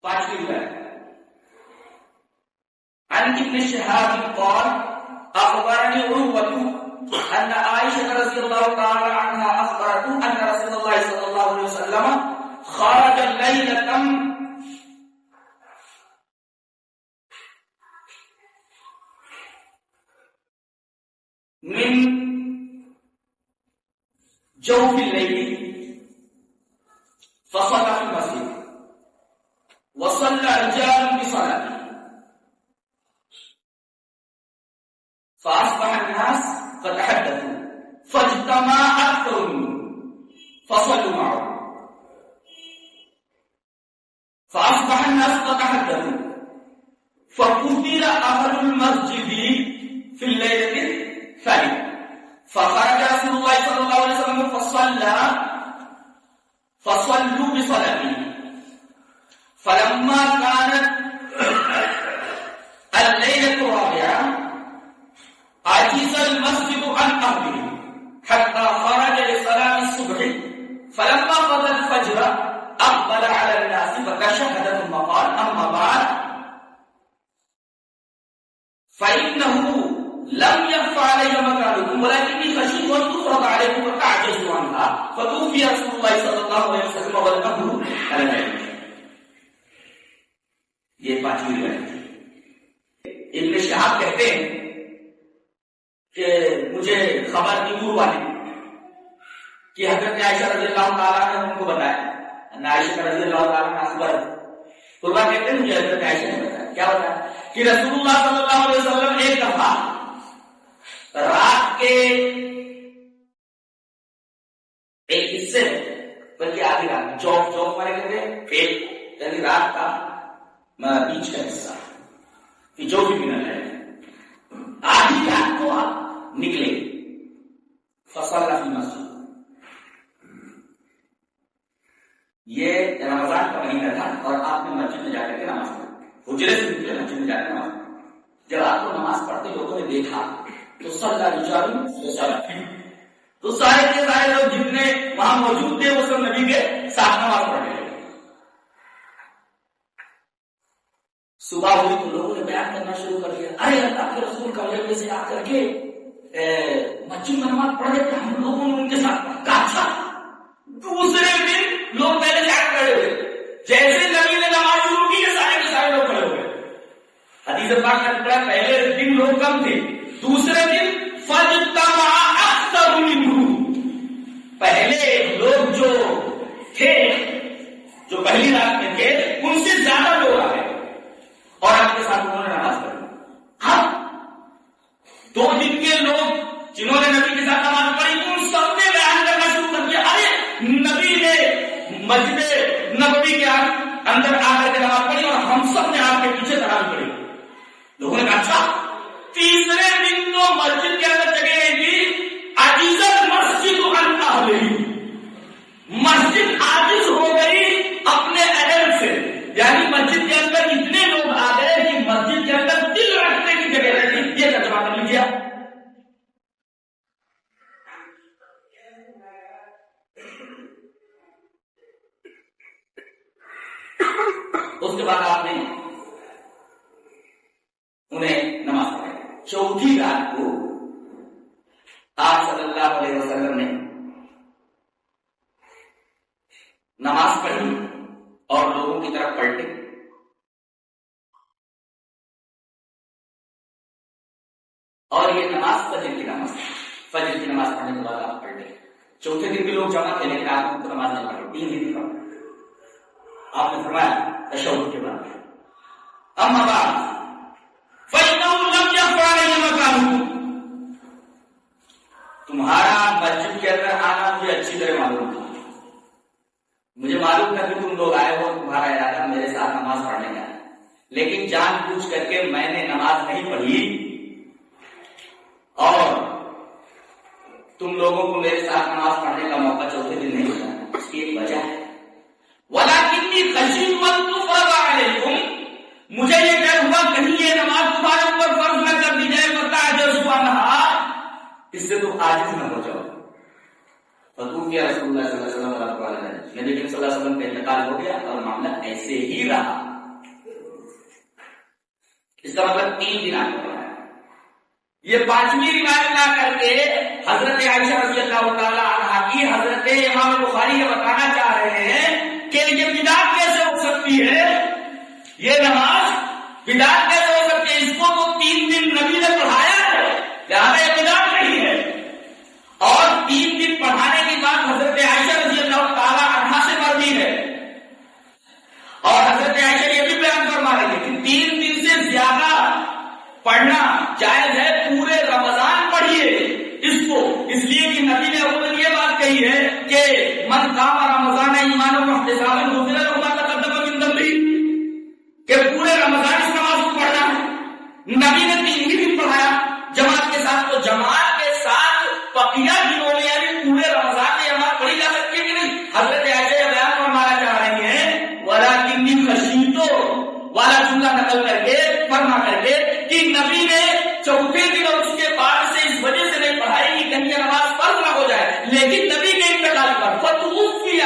پانچویں روایت عن ابن شهاب قال اخبرني عروة ان عائشة رضي الله تعالى عنها اخبرته ان رسول الله صلى الله عليه وسلم خرج ليلة من جوف الليل فصلى في المسجد وصلى رجال بصلاته فأصبح الناس فتحدثوا فاجتمع أكثر منهم فصلوا معه فأصبح الناس فتحدثوا فكثر أهل المسجد في الليلة الثانية فخرج رسول الله صلى الله عليه وسلم فصلوا بصلاته فلما كانت الليلة الرابعة عجز المسجد عن أهله حتى خرج لصلاة الصبح فلما قضى الفجر أقبل على الناس فكشهد ثم قال أما بعد فإنه لم يخف علي مكانكم ولكني خشيت أن تفرض عليكم فتعجزوا عنها فتوفي رسول الله صلى الله عليه وسلم والأمر على ذلك. یہ پانچویں روایت. ابن شہاب کہتے ہیں کہ مجھے خبر دی دور والے کہ حضرت عائشہ رضی اللہ تعالیٰ نے ان کو بتایا. عائشہ رضی اللہ تعالیٰ نے اخبر قربان کہتے ہیں مجھے حضرت عائشہ نے بتایا. کیا بتایا؟ کہ رسول اللہ صلی اللہ علیہ وسلم ایک دفعہ رات کے ایک حصے بلکہ آدھی رات میں چوک والے کہتے ہیں ایک یعنی رات کا بیچ کا حصہ کہ جو بھی منٹ ہے آدھی رات کو آپ نکلے فصل فی مسجد. یہ رمضان کا مہینہ تھا اور آپ نے مسجد میں جا کر کے نماز پڑھی. حجرے سے نکلے مسجد میں جا کر نماز پڑھی. جب آپ کو نماز پڑھتے لوگوں نے دیکھا تو صلی رجال تو سارے کے سارے لوگ جتنے وہاں موجود تھے وہ سب نبی کے ساتھ نماز پڑھنے لگے. صبح ہوئی تو لوگوں نے بیان کرنا شروع کر دیا, ارے اللہ کے رسول کا وجہ سے آ کر کے مسجد میں نماز پڑھ رہے تھے, ہم لوگوں نے ان کے ساتھ کہا. اچھا دوسرے دن لوگ پہلے سے کھڑے ہوئے, جیسے نبی نے نماز شروع کی سارے کے سارے لوگ کھڑے ہوئے. حدیث پاک میں لکھا ہے پہلے دن لوگ کم تھے, دوسرے دن فاجتمع اکثر منهم, پہلے لوگ جو تھے جو پہلی رات میں تھے ان سے زیادہ لوگ آ گئے اور آپ کے ساتھ انہوں نے نماز پڑھی. اب 2 دن کے لوگ جنہوں نے نبی کے ساتھ نماز پڑھی ان سب نے بیان کرنا شروع کر دیا, ارے نبی نے مسجد نبوی کے اندر آ کر کے نماز پڑھی اور ہم سب نے آپ کے پیچھے نماز پڑھی. لوگوں نے کہا اچھا تیسرے دن تو مسجد کے اندر جگہ نہیں تھی, عجیزت مسجد عن اہلہ, مسجد عاجز ہو گئی اپنے اہل سے, یعنی مسجد کے اندر اتنے لوگ آ گئے کہ مسجد کے اندر دل رکھنے کی جگہ رہتی. یہ ترجمہ کر لیجیے. اس کے بعد آپ نے انہیں نماز پڑھائی. چوتھی رات کو آپ صلی اللہ علیہ وسلم نے نماز پڑھی اور لوگوں کی طرف پلٹے. اور یہ نماز فجر کی نماز, فجر کی نماز پڑھنے کے بعد آپ پلٹے. چوتھے دن بھی لوگ جمع تھے لیکن آپ کو نماز نہیں پڑھی, 3 دن کی پڑھی. آپ نے فرمایا تشہد کے بعد اما بعد فإنه لم يخف علي مكانكم, تمہارا مسجد کے اندر آنا مجھے اچھی طرح معلوم تھا. مجھے معلوم تھا کہ تم لوگ آئے ہو, تمہارا ارادہ میرے ساتھ نماز پڑھنے کا ہے, لیکن جان بوجھ کر کے میں نے نماز نہیں پڑھی اور تم لوگوں کو میرے ساتھ نماز پڑھنے کا موقع چوتھے دن نہیں ملا. اس کی ایک وجہ ہے, وَلَكِنِّي خَشِيتُ أَن تُفْرَضَ عَلَيْكُمْ, مجھے یہ ڈر ہوا کہیں یہ نماز تمہارے اوپر فرض نہ کر دی جائے, فَتَعْجَزُوا عَنْهَا, اس سے تم عاجز نہ ہو جاؤ. فتوفی رسول اللہ صلی اللہ علیہ وسلم, نبی صلی اللہ علیہ وسلم کا انتقال ہو گیا اور معاملہ ایسے ہی رہا. اس کا مطلب 3 دن آپ کو پڑھایا. یہ 5ویں روایت لا کر کے حضرت عائشہ رضی اللہ تعالی عنہا کی حضرت امام بخاری یہ بتانا چاہ رہے ہیں کہ یہ بدعت کیسے ہو سکتی ہے، یہ نماز بدعت کیسے ہو سکتی ہے، اس کو تو 3 دن نبی نے پڑھایا ہے، لہٰذا یہ بدعت نہیں ہے. اور 3 دن پڑھانے کی بات حضرت عائشہ رضی اللہ تعالی عنہا سے مروی ہے. اور حضرت عائشہ یہ بھی بیان فرما رہے ہیں کہ 3 دن سے زیادہ پڑھنا جائز ہے، پورے رمضان پڑھیے اس کو، اس لیے کہ نبی نے اوپر یہ بات کہی ہے کہ من قام رمضان ایمانا واحتسابا غفر له ما تقدم من ذنبه، کہ پورے رمضان اس نماز کو پڑھنا ہے. نبی نے 3 ہی دن پڑھایا جماعت کے ساتھ، تو جماعت کے ساتھ بقیہ دنوں میں یعنی پورے رمضان میں جماعت پڑھی جا سکتی ہے کہ نہیں. حضرت عائشہ بیان فرمانا چاہ رہی ہیں ولکنی خشیت والا جملہ نقل کر کے فرما کر کے کہ نبی نے 4تھے دن اور اس کے بعد سے اس وجہ سے نہیں پڑھائی کہ کہیں نماز فرض نہ ہو جائے، لیکن نبی کے انتقال پر فتوفی